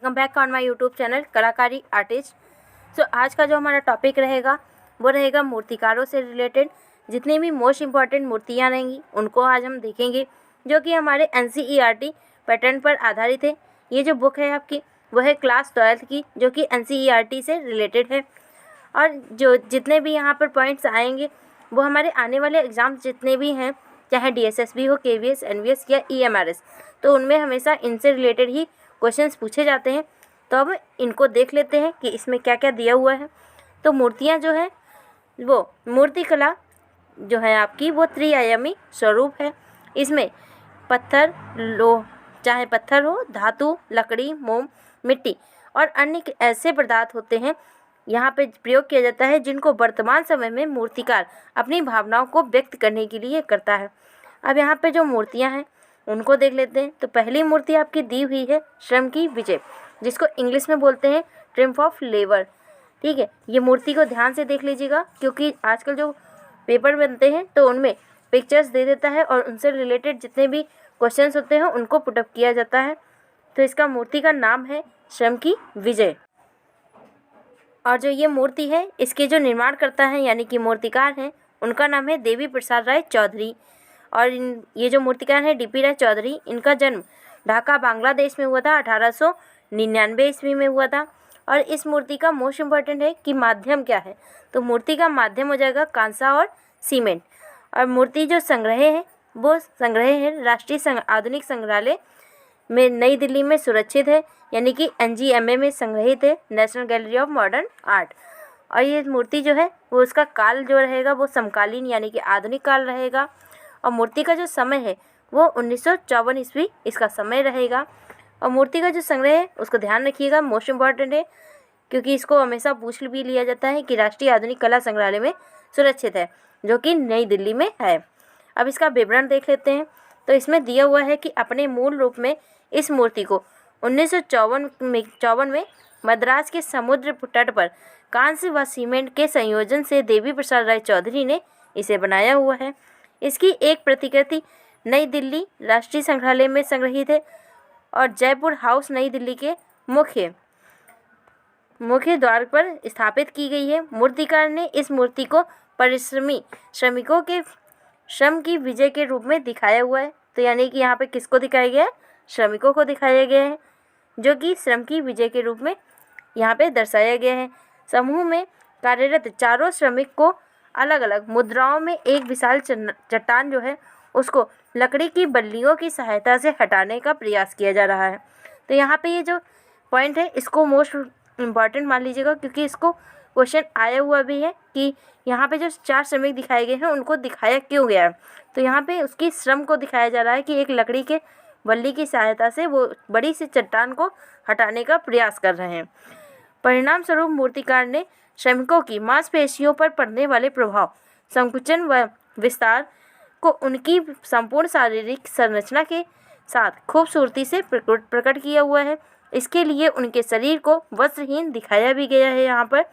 Welcome back on my YouTube channel कलाकारी artist. सो आज का जो हमारा टॉपिक रहेगा वो रहेगा मूर्तिकारों से रिलेटेड। जितनी भी मोस्ट इम्पॉर्टेंट मूर्तियाँ रहेंगी उनको आज हम देखेंगे, जो कि हमारे NCERT पैटर्न पर आधारित है। ये जो बुक है आपकी वो है क्लास 12th की, जो कि NCERT से रिलेटेड है। और जो जितने भी यहाँ पर पॉइंट्स आएंगे वो हमारे आने वाले एग्ज़ाम्स जितने भी हैं, चाहे DSSB हो, KVS, NVS या EMRS, तो उनमें हमेशा इनसे रिलेटेड ही क्वेश्चंस पूछे जाते हैं। तो अब इनको देख लेते हैं कि इसमें क्या क्या दिया हुआ है। तो मूर्तियाँ जो है वो मूर्तिकला जो है आपकी वो त्रिआयामी स्वरूप है। इसमें पत्थर, लोह, चाहे पत्थर हो, धातु, लकड़ी, मोम, मिट्टी और अन्य ऐसे पदार्थ होते हैं यहाँ पे प्रयोग किया जाता है, जिनको वर्तमान समय में मूर्तिकार अपनी भावनाओं को व्यक्त करने के लिए करता है। अब यहाँ पे जो मूर्तियाँ हैं उनको देख लेते हैं। तो पहली मूर्ति आपकी दी हुई है श्रम की विजय, जिसको इंग्लिश में बोलते हैं ट्रिम्फ ऑफ लेबर। ठीक है, ये मूर्ति को ध्यान से देख लीजिएगा, क्योंकि आजकल जो पेपर बनते हैं तो उनमें पिक्चर्स दे देता है और उनसे रिलेटेड जितने भी क्वेश्चंस होते हैं उनको पुटअप किया जाता है। तो इसका मूर्ति का नाम है श्रम की विजय। और जो ये मूर्ति है इसके जो निर्माण करता है यानी कि मूर्तिकार हैं, उनका नाम है देवी प्रसाद राय चौधरी। और ये जो मूर्तिकार हैं DP राय चौधरी, इनका जन्म ढाका बांग्लादेश में हुआ था, 1899 ईस्वी में हुआ था। और इस मूर्ति का मोस्ट इम्पॉर्टेंट है कि माध्यम क्या है। तो मूर्ति का माध्यम हो जाएगा कांसा और सीमेंट। और मूर्ति जो संग्रह है वो संग्रह है राष्ट्रीय आधुनिक संग्रहालय में नई दिल्ली में सुरक्षित है, यानी कि NGMA में संग्रहित है, national gallery of modern art. और ये मूर्ति जो है वो उसका काल जो रहेगा वो समकालीन यानी कि आधुनिक काल रहेगा। और मूर्ति का जो समय है वो 1954 ईस्वी इसका समय रहेगा। और मूर्ति का जो संग्रह है उसको ध्यान रखिएगा, मोस्ट इम्पॉर्टेंट है, क्योंकि इसको हमेशा पूछ भी लिया जाता है कि राष्ट्रीय आधुनिक कला संग्रहालय में सुरक्षित है, जो कि नई दिल्ली में है। अब इसका विवरण देख लेते हैं। तो इसमें दिया हुआ है कि अपने मूल रूप में इस मूर्ति को 1954 में मद्रास के समुद्र तट पर कांस्य व सीमेंट के संयोजन से देवी प्रसाद राय चौधरी ने इसे बनाया हुआ है। इसकी एक प्रतिकृति नई दिल्ली राष्ट्रीय संग्रहालय में संग्रहित है और जयपुर हाउस नई दिल्ली के मुख्य द्वार पर स्थापित की गई है। मूर्तिकार ने इस मूर्ति को परिश्रमी श्रमिकों के श्रम की विजय के रूप में दिखाया हुआ है। तो यानी कि यहाँ पे किसको दिखाया गया है? श्रमिकों को दिखाया गया है, जो कि श्रम की विजय के रूप में यहाँ पे दर्शाया गया है। समूह में कार्यरत चारों श्रमिक को अलग अलग मुद्राओं में एक विशाल चट्टान जो है उसको लकड़ी की बल्लियों की सहायता से हटाने का प्रयास किया जा रहा है। तो यहाँ पे ये जो पॉइंट है इसको मोस्ट इम्पॉर्टेंट मान लीजिएगा, क्योंकि इसको क्वेश्चन आया हुआ भी है कि यहाँ पे जो 4 श्रमिक दिखाए गए हैं उनको दिखाया क्यों गया है। तो यहाँ पे उसकी श्रम को दिखाया जा रहा है कि एक लकड़ी के बल्ली की सहायता से वो बड़ी सी चट्टान को हटाने का प्रयास कर रहे हैं। परिणाम स्वरूप मूर्तिकार ने श्रमिकों की मांसपेशियों पर पड़ने वाले प्रभाव, संकुचन व विस्तार को उनकी संपूर्ण शारीरिक संरचना के साथ खूबसूरती से प्रकट किया हुआ है। इसके लिए उनके शरीर को वस्त्रहीन दिखाया भी गया है यहाँ पर।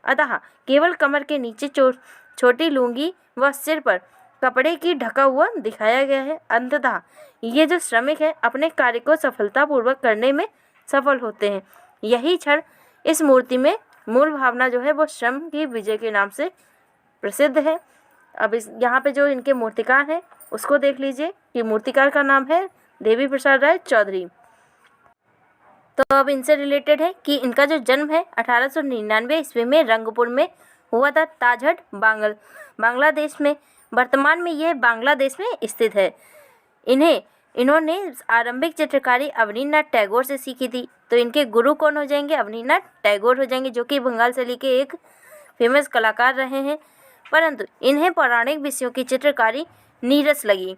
अतः केवल कमर के नीचे छोटी लुंगी व सिर पर कपड़े की ढका हुआ दिखाया गया है। अंततः ये जो श्रमिक है अपने कार्य को सफलतापूर्वक करने में सफल होते हैं। यही क्षण इस मूर्ति में मूल भावना जो है वो श्रम की विजय के नाम से प्रसिद्ध है। अब इस यहाँ पे जो इनके मूर्तिकार हैं उसको देख लीजिए कि मूर्तिकार का नाम है देवी प्रसाद राय चौधरी। तो अब इनसे रिलेटेड है कि इनका जो जन्म है 1899 ईस्वी में रंगपुर में हुआ था, ताजहट बांग्लादेश में। वर्तमान में यह बांग्लादेश में स्थित है। इन्होंने आरंभिक चित्रकारी अवनींद्रनाथ टैगोर से सीखी थी। तो इनके गुरु कौन हो जाएंगे? अवनींद्रनाथ टैगोर हो जाएंगे, जो कि बंगाल शैली के एक फेमस कलाकार रहे हैं। परंतु इन्हें पौराणिक विषयों की चित्रकारी नीरस लगी,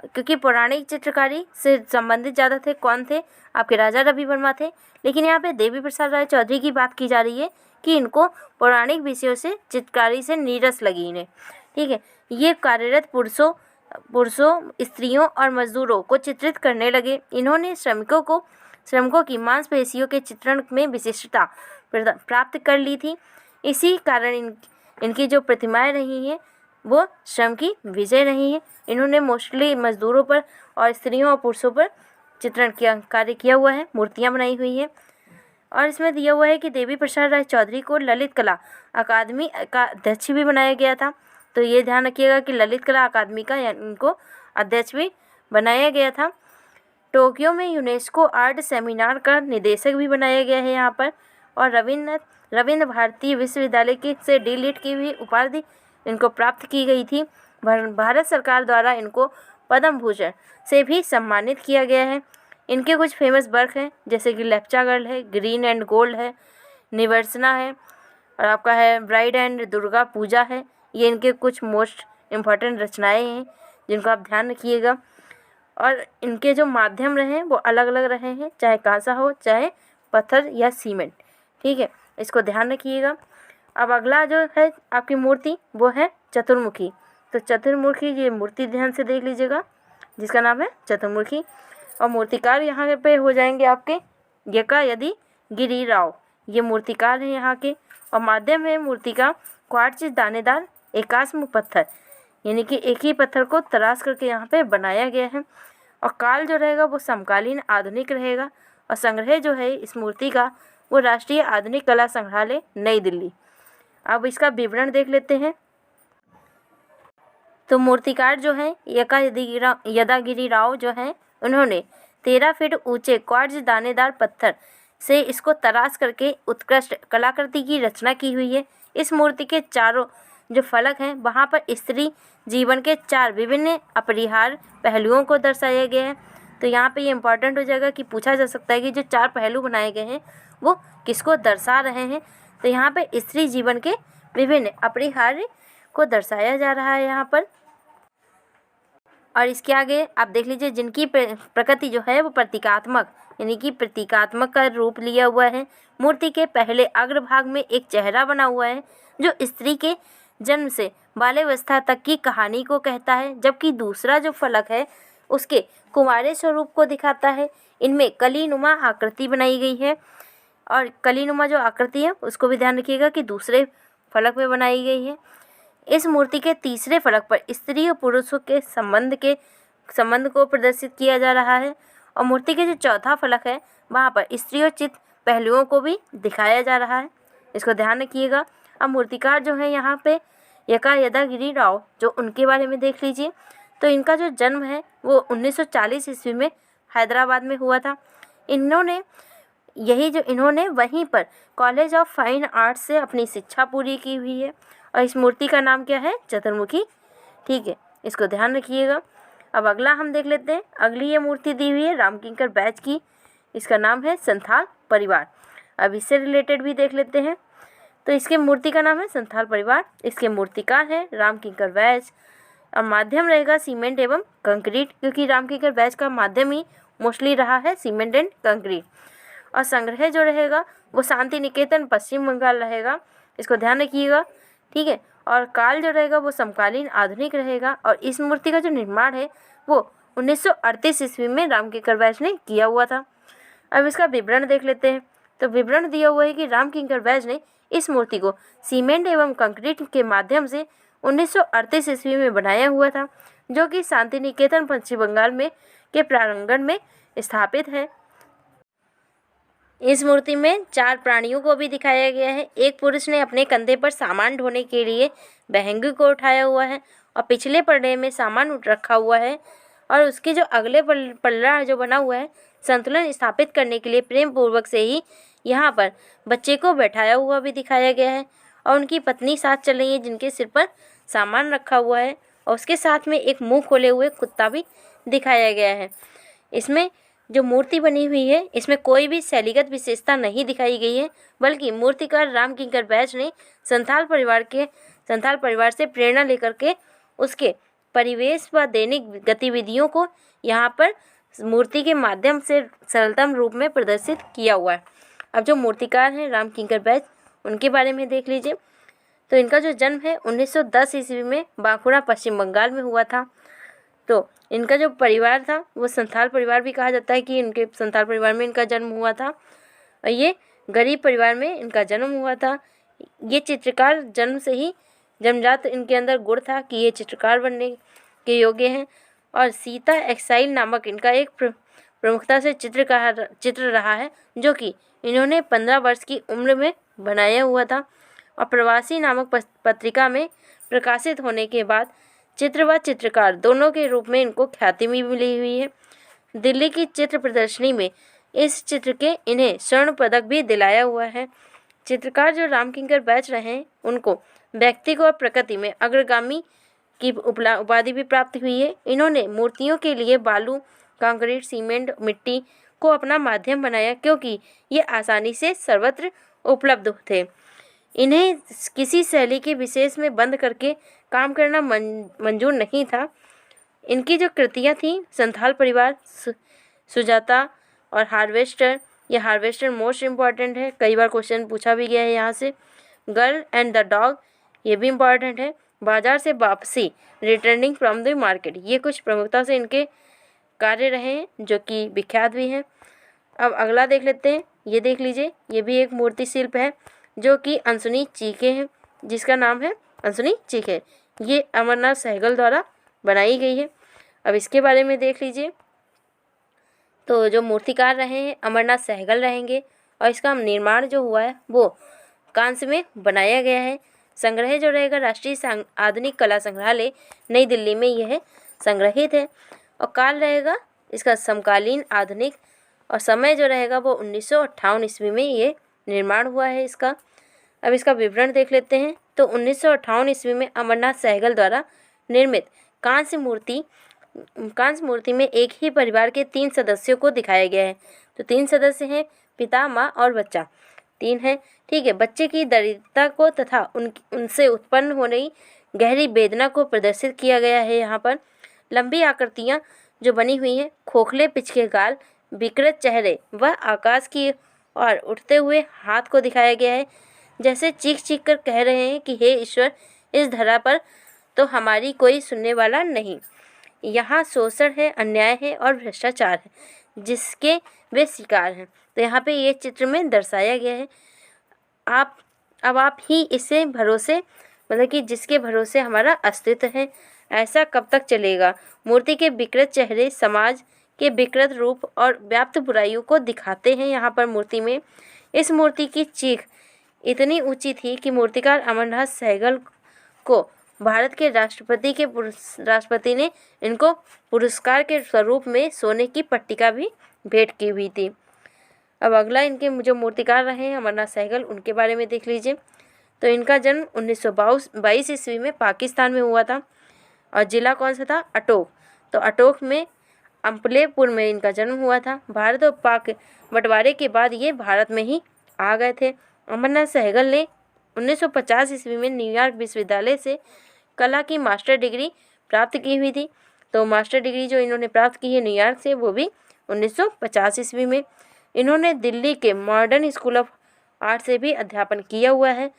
क्योंकि पौराणिक चित्रकारी से संबंधित ज़्यादा थे। कौन थे? आपके राजा रवि वर्मा थे। लेकिन यहाँ पे देवी प्रसाद राय चौधरी की बात की जा रही है कि इनको पौराणिक विषयों से चित्रकारी से नीरस लगी इन्हें। ठीक है, ये कार्यरत पुरुषों, स्त्रियों और मजदूरों को चित्रित करने लगे। इन्होंने श्रमिकों की मांसपेशियों के चित्रण में विशिष्टता प्राप्त कर ली थी। इसी कारण इनकी जो प्रतिमाएं रही हैं वो श्रम की विजय रही है। इन्होंने मोस्टली मजदूरों पर और स्त्रियों और पुरुषों पर चित्रण किया कार्य किया हुआ है, मूर्तियाँ बनाई हुई हैं। और इसमें दिया हुआ है कि देवी प्रसाद राय चौधरी को ललित कला अकादमी का अध्यक्ष भी बनाया गया था। तो ये ध्यान रखिएगा कि ललित कला अकादमी का इनको अध्यक्ष भी बनाया गया था। टोक्यो में यूनेस्को आर्ट सेमिनार का निदेशक भी बनाया गया है यहाँ पर। और रविंद्र भारती विश्वविद्यालय की से डी.लिट की भी उपाधि इनको प्राप्त की गई थी। भारत सरकार द्वारा इनको पद्म भूषण से भी सम्मानित किया गया है। इनके कुछ फेमस वर्क हैं, जैसे कि लेप्चा गर्ल है, ग्रीन एंड गोल्ड है, निवर्सना है, और आपका है ब्राइड एंड दुर्गा पूजा है। ये इनके कुछ मोस्ट इम्पॉर्टेंट रचनाएं हैं जिनको आप ध्यान रखिएगा। और इनके जो माध्यम रहे वो अलग अलग रहे हैं, चाहे कांसा हो चाहे पत्थर या सीमेंट। ठीक है, इसको ध्यान रखिएगा। अब अगला जो है आपकी मूर्ति वो है चतुर्मुखी। तो चतुर्मुखी ये मूर्ति ध्यान से देख लीजिएगा, जिसका नाम है चतुर्मुखी। और मूर्तिकार यहाँ पे हो जाएंगे आपके यकायति गिरी राव, ये मूर्तिकार हैं यहाँ के। और माध्यम है मूर्ति का क्वार्ट्ज दानेदार एकास्म पत्थर, यानी कि एक ही पत्थर को तराश करके यहाँ पे बनाया गया है। और काल जो रहेगा वो समकालीन आधुनिक रहेगा। और संग्रह जो है इस मूर्ति का वो राष्ट्रीय आधुनिक कला संग्रहालय नई दिल्ली। अब इसका विवरण देख लेते हैं। तो मूर्तिकार जो है यदागिरी राव जो हैं, उन्होंने 13 फीट ऊंचे क्वार्ट्ज दानेदार पत्थर से इसको तराश करके उत्कृष्ट कलाकृति की रचना की हुई है। इस मूर्ति के चारों जो फलक हैं वहाँ पर स्त्री जीवन के 4 विभिन्न अपरिहार्य पहलुओं को दर्शाया गया है। तो यहाँ पे ये इम्पॉर्टेंट हो जाएगा कि पूछा जा सकता है कि जो 4 पहलू बनाए गए हैं वो किसको दर्शा रहे हैं। तो यहाँ पे स्त्री जीवन के विभिन्न अपरिहार्य को दर्शाया जा रहा है यहाँ पर। और इसके आगे आप देख लीजिए, जिनकी प्रकृति जो है वो प्रतीकात्मक, यानी कि प्रतीकात्मक का रूप लिया हुआ है। मूर्ति के पहले अग्रभाग में एक चेहरा बना हुआ है जो स्त्री के जन्म से बाल्यावस्था तक की कहानी को कहता है, जबकि दूसरा जो फलक है उसके कुमारी स्वरूप को दिखाता है। इनमें कलीनुमा आकृति बनाई गई है। और कलीनुमा जो आकृति है उसको भी ध्यान रखिएगा कि दूसरे फलक में बनाई गई है। इस मूर्ति के तीसरे फलक पर स्त्री और पुरुषों के संबंध को प्रदर्शित किया जा रहा है। और मूर्ति के जो चौथा फलक है वहाँ पर स्त्रीयोचित पहलुओं को भी दिखाया जा रहा है, इसको ध्यान रखिएगा। अब मूर्तिकार जो है यहाँ पे यदागिरी राव, जो उनके बारे में देख लीजिए। तो इनका जो जन्म है वो 1940 ईस्वी में हैदराबाद में हुआ था। इन्होंने वहीं पर कॉलेज ऑफ फाइन आर्ट्स से अपनी शिक्षा पूरी की हुई है। और इस मूर्ति का नाम क्या है? चतुर्मुखी। ठीक है, इसको ध्यान रखिएगा। अब अगला हम देख लेते हैं। अगली ये मूर्ति दी हुई है रामकिंकर बैच की, इसका नाम है संथाल परिवार। अब इससे रिलेटेड भी देख लेते हैं। तो इसके मूर्ति का नाम है संथाल परिवार। इसके मूर्तिकार हैं रामकिंकर बैच। अब माध्यम रहेगा सीमेंट एवं कंक्रीट, क्योंकि रामकिंकर बैच का माध्यम ही मोस्टली रहा है सीमेंट एंड कंक्रीट। और संग्रह जो रहेगा वो शांति निकेतन पश्चिम बंगाल रहेगा, इसको ध्यान रखिएगा। ठीक है, और काल जो रहेगा वो समकालीन आधुनिक रहेगा। और इस मूर्ति का जो निर्माण है वो 1938 ईस्वी में रामकिंकर बैच ने किया हुआ था। अब इसका विवरण देख लेते हैं। तो विवरण दिया हुआ है कि रामकिंकर बैच ने इस मूर्ति को सीमेंट एवं कंक्रीट के माध्यम से 1938 ईस्वी में बनाया हुआ था, जो कि शांति निकेतन पश्चिम बंगाल में के प्रांगण में स्थापित है। इस मूर्ति में 4 प्राणियों को भी दिखाया गया है। एक पुरुष ने अपने कंधे पर सामान ढोने के लिए बहंगी को उठाया हुआ है और पिछले पल्ले में सामान रखा हुआ है। और उसके जो अगले पल्ला जो बना हुआ है, संतुलन स्थापित करने के लिए प्रेम पूर्वक से ही यहाँ पर बच्चे को बैठाया हुआ भी दिखाया गया है। और उनकी पत्नी साथ चल रही है, जिनके सिर पर सामान रखा हुआ है। और उसके साथ में एक मुंह खोले हुए कुत्ता भी दिखाया गया है। इसमें जो मूर्ति बनी हुई है इसमें कोई भी शैलीगत विशेषता नहीं दिखाई गई है, बल्कि मूर्तिकार रामकिंकर बैच ने संथाल परिवार से प्रेरणा लेकर के उसके परिवेश व दैनिक गतिविधियों को यहाँ पर मूर्ति के माध्यम से सरलतम रूप में प्रदर्शित किया हुआ है। अब जो मूर्तिकार हैं रामकिंकर बैच, उनके बारे में देख लीजिए। तो इनका जो जन्म है 1910 ईस्वी में बांकुड़ा पश्चिम बंगाल में हुआ था। तो इनका जो परिवार था वो संथाल परिवार भी कहा जाता है कि इनके संथाल परिवार में इनका जन्म हुआ था। और ये गरीब परिवार में इनका जन्म हुआ था। ये चित्रकार जन्म से ही जन्मजात इनके अंदर गुण था कि ये चित्रकार बनने के योग्य हैं। और सीता एक्साइल नामक इनका एक प्रमुखता से चित्र रहा है, जो कि इन्होंने 15 वर्ष की उम्र में बनाया हुआ था और प्रवासी नामक पत्रिका में प्रकाशित होने के बाद चित्र व चित्रकार दोनों के रूप में इनको ख्याति भी मिली हुई है। दिल्ली की चित्र प्रदर्शनी में इस चित्र के इन्हें स्वर्ण पदक भी दिलाया हुआ है। चित्रकार जो रामकिंकर बैच रहे हैं उनको व्यक्ति और प्रकृति में अग्रगामी की उपाधि भी प्राप्त हुई है। इन्होंने मूर्तियों के लिए बालू, कंक्रीट, सीमेंट, मिट्टी को अपना माध्यम बनाया क्योंकि ये आसानी से सर्वत्र उपलब्ध थे। इन्हें किसी शैली के विशेष में बंद करके काम करना मंजूर नहीं था। इनकी जो कृतियाँ थीं संथाल परिवार, सुजाता और हार्वेस्टर, ये हार्वेस्टर मोस्ट इम्पॉर्टेंट है, कई बार क्वेश्चन पूछा भी गया है यहाँ से। गर्ल एंड द डॉग, ये भी इम्पॉर्टेंट है। बाजार से वापसी, रिटर्निंग फ्रॉम द मार्केट, ये कुछ प्रमुखता से इनके कार्य रहे हैं जो कि विख्यात भी हैं। अब अगला देख लेते हैं, ये देख लीजिए, ये भी एक मूर्ति शिल्प है जो कि अंशुनी चीके हैं, जिसका नाम है अंशुनी चीके। ये अमरनाथ सहगल द्वारा बनाई गई है। अब इसके बारे में देख लीजिए, तो जो मूर्तिकार रहे हैं अमरनाथ सहगल रहेंगे और इसका निर्माण जो हुआ है वो कांस्य में बनाया गया है। संग्रह जो रहेगा राष्ट्रीय आधुनिक कला संग्रहालय नई दिल्ली में यह संग्रहित है और काल रहेगा इसका समकालीन आधुनिक, और समय जो रहेगा वो 1958 ईस्वी में ये निर्माण हुआ है इसका। अब इसका विवरण देख लेते हैं। तो 1958 ईस्वी में अमरनाथ सहगल द्वारा निर्मित कांस्य मूर्ति में एक ही परिवार के 3 सदस्यों को दिखाया गया है। तो 3 सदस्य हैं, पिता, माँ और बच्चा, 3 हैं, ठीक है। बच्चे की दरिद्रता को तथा उनसे उत्पन्न हो रही गहरी वेदना को प्रदर्शित किया गया है। यहाँ पर लंबी आकृतियाँ जो बनी हुई हैं, खोखले पिचके गाल, विकृत चेहरे व आकाश की और उठते हुए हाथ को दिखाया गया है, जैसे चीख चीख कर कह रहे हैं कि हे ईश्वर, इस धरा पर तो हमारी कोई सुनने वाला नहीं। यहाँ शोषण है, अन्याय है और भ्रष्टाचार है जिसके वे शिकार हैं। तो यहाँ पे ये चित्र में दर्शाया गया है। आप ही इसे भरोसे, मतलब कि जिसके भरोसे हमारा अस्तित्व है, ऐसा कब तक चलेगा। मूर्ति के विकृत चेहरे समाज के विकृत रूप और व्याप्त बुराइयों को दिखाते हैं। यहाँ पर मूर्ति में इस मूर्ति की चीख इतनी ऊंची थी कि मूर्तिकार अमरनाथ सहगल को भारत के राष्ट्रपति ने इनको पुरस्कार के स्वरूप में सोने की पट्टिका भी भेंट की हुई थी। अब अगला इनके जो मूर्तिकार रहे हैं अमरनाथ सहगल, उनके बारे में देख लीजिए। तो इनका जन्म 1922 ईस्वी में पाकिस्तान में हुआ था और ज़िला कौन सा था, अटोक। तो अटोक में अम्पलेपुर में इनका जन्म हुआ था। भारत और पाक बंटवारे के बाद ये भारत में ही आ गए थे। अमरनाथ सहगल ने 1950 ईस्वी में न्यूयॉर्क विश्वविद्यालय से कला की मास्टर डिग्री प्राप्त की हुई थी। तो मास्टर डिग्री जो इन्होंने प्राप्त की है न्यूयॉर्क से, वो भी 1950 ईस्वी में। इन्होंने दिल्ली के मॉडर्न स्कूल ऑफ आर्ट से भी अध्यापन किया हुआ है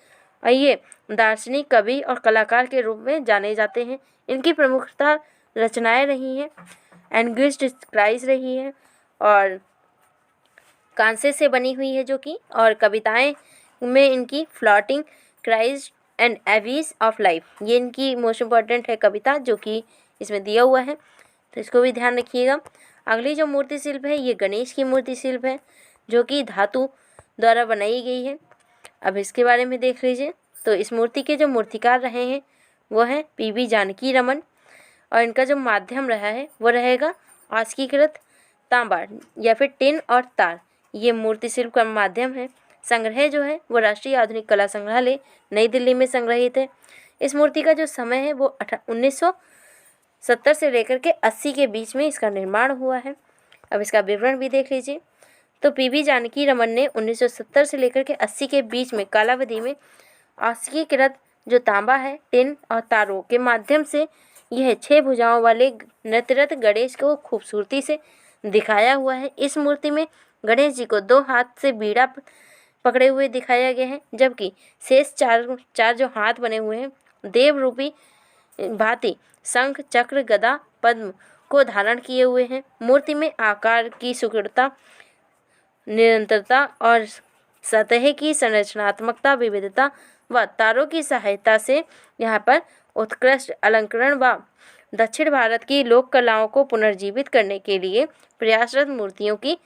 और ये दार्शनिक, कवि और कलाकार के रूप में जाने जाते हैं। इनकी प्रमुखता रचनाएं रही हैं, एंग्विस्ड क्राइस रही है और कांसे से बनी हुई है जो कि, और कविताएं में इनकी floating Christ and aves of life, ये इनकी मोस्ट इम्पॉर्टेंट है कविता जो कि इसमें दिया हुआ है, तो इसको भी ध्यान रखिएगा। अगली जो मूर्ति शिल्प है ये गणेश की मूर्ति शिल्प है जो कि धातु द्वारा बनाई गई है। अब इसके बारे में देख लीजिए। तो इस मूर्ति के जो मूर्तिकार रहे हैं वो है पीवी जानकी रमन और इनका जो माध्यम रहा है वो रहेगा आस्कीकृत तांबा या फिर टिन और तार, ये मूर्ति शिल्प का माध्यम है। संग्रह जो है वो राष्ट्रीय आधुनिक कला संग्रहालय नई दिल्ली में संग्रहित है। इस मूर्ति का जो समय है वो 1970 से लेकर के 80 के बीच में इसका निर्माण हुआ है। अब इसका विवरण भी देख लीजिए। तो पीवी जानकी रमन ने 1970 से लेकर के 80 के बीच में कालावधि में आस्कीकृत जो तांबा है, टिन और तारों के माध्यम से यह 6 भुजाओं वाले नृत्यरत गणेश को खूबसूरती से दिखाया हुआ है। इस मूर्ति में गणेश जी को 2 हाथ से बीड़ा पकड़े हुए दिखाया गया है, जबकि शेष चार जो हाथ बने हुए हैं देव रूपी भांति शंख, चक्र, गदा, पद्म को धारण किए हुए हैं। मूर्ति में आकार की सुगढ़ता, निरंतरता और सतह की संरचनात्मकता, विविधता व तारों की सहायता से यहाँ पर उत्कृष्ट अलंकरण व दक्षिण भारत की लोक कलाओं को पुनर्जीवित करने के लिए प्रयासरत मूर्तियों की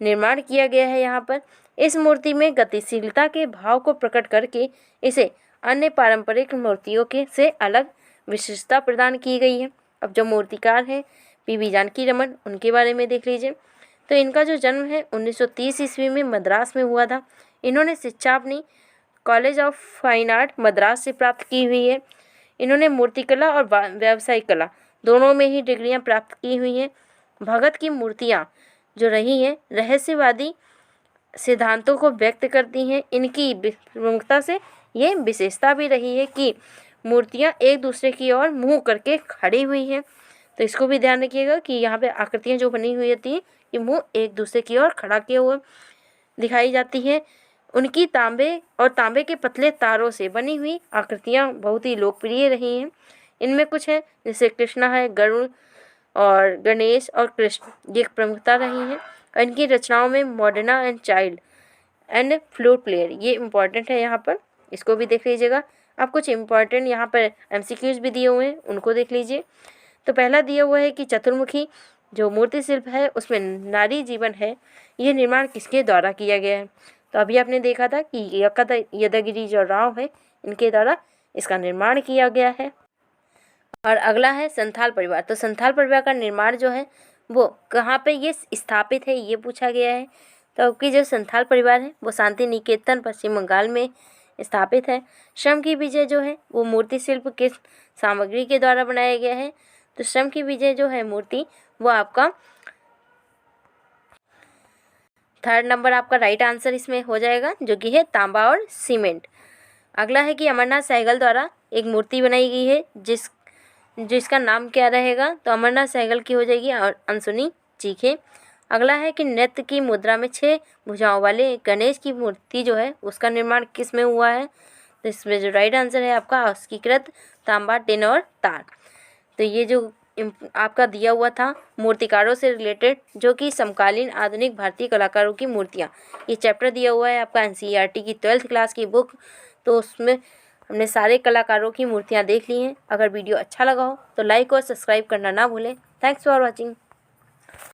निर्माण किया गया है। यहाँ पर इस मूर्ति में गतिशीलता के भाव को प्रकट करके इसे अन्य पारंपरिक मूर्तियों के से अलग विशेषता प्रदान की गई है। अब जो मूर्तिकार हैं पीवी जानकी रमन, उनके बारे में देख लीजिए। तो इनका जो जन्म है 1930 ईस्वी में मद्रास में हुआ था। इन्होंने शिक्षा अपनी college of fine art Madras से प्राप्त की हुई है। इन्होंने मूर्तिकला और व्यावसायिक कला दोनों में ही डिग्रियां प्राप्त की हुई हैं। भगत की मूर्तियां जो रही हैं रहस्यवादी सिद्धांतों को व्यक्त करती हैं। इनकी प्रमुखता से ये विशेषता भी रही है कि मूर्तियां एक दूसरे की ओर मुंह करके खड़ी हुई हैं। तो इसको भी ध्यान रखिएगा कि यहाँ पे आकृतियाँ जो बनी हुई होती हैं ये मुंह एक दूसरे की ओर खड़ा किए हुए दिखाई जाती हैं। उनकी तांबे के पतले तारों से बनी हुई आकृतियाँ बहुत ही लोकप्रिय रही हैं। इनमें कुछ है जैसे कृष्णा है, गरुड़ और गणेश और कृष्ण, ये प्रमुखता रही हैं। और इनकी रचनाओं में Moderna and child and flute player ये इम्पॉर्टेंट है, यहाँ पर इसको भी देख लीजिएगा। आप कुछ इम्पॉर्टेंट यहाँ पर MCQs भी दिए हुए हैं, उनको देख लीजिए। तो पहला दिया हुआ है कि चतुर्मुखी जो मूर्ति शिल्प है उसमें नारी जीवन है, ये निर्माण किसके द्वारा किया गया है। तो अभी आपने देखा था कि यदागिरी जो राव है इनके द्वारा इसका निर्माण किया गया है। और अगला है संथाल परिवार। तो संथाल परिवार का निर्माण जो है वो कहाँ पे ये स्थापित है ये पूछा गया है। तो आपकी जो संथाल परिवार है वो शांति निकेतन पश्चिम बंगाल में स्थापित है। श्रम की विजय जो है वो मूर्ति शिल्प के सामग्री के द्वारा बनाया गया है। तो श्रम की विजय जो है मूर्ति वो आपका 3rd नंबर आपका राइट आंसर इसमें हो जाएगा, जो कि है तांबा और सीमेंट। अगला है कि अमरनाथ सहगल द्वारा एक मूर्ति बनाई गई है जिसका नाम क्या रहेगा। तो अमरनाथ सहगल की हो जाएगी और अनसुनी चीखे। अगला है कि नृत्य की मुद्रा में 6 भुजाओं वाले गणेश की मूर्ति जो है उसका निर्माण किस में हुआ है। तो इसमें जो राइट आंसर है आपका अस्कीकृत तांबा, टिन और तार। तो ये जो आपका दिया हुआ था मूर्तिकारों से रिलेटेड जो कि समकालीन आधुनिक भारतीय कलाकारों की मूर्तियाँ, ये चैप्टर दिया हुआ है आपका NCERT की 12th क्लास की बुक। तो उसमें हमने सारे कलाकारों की मूर्तियाँ देख ली हैं। अगर वीडियो अच्छा लगा हो तो लाइक और सब्सक्राइब करना ना भूलें। Thanks for watching.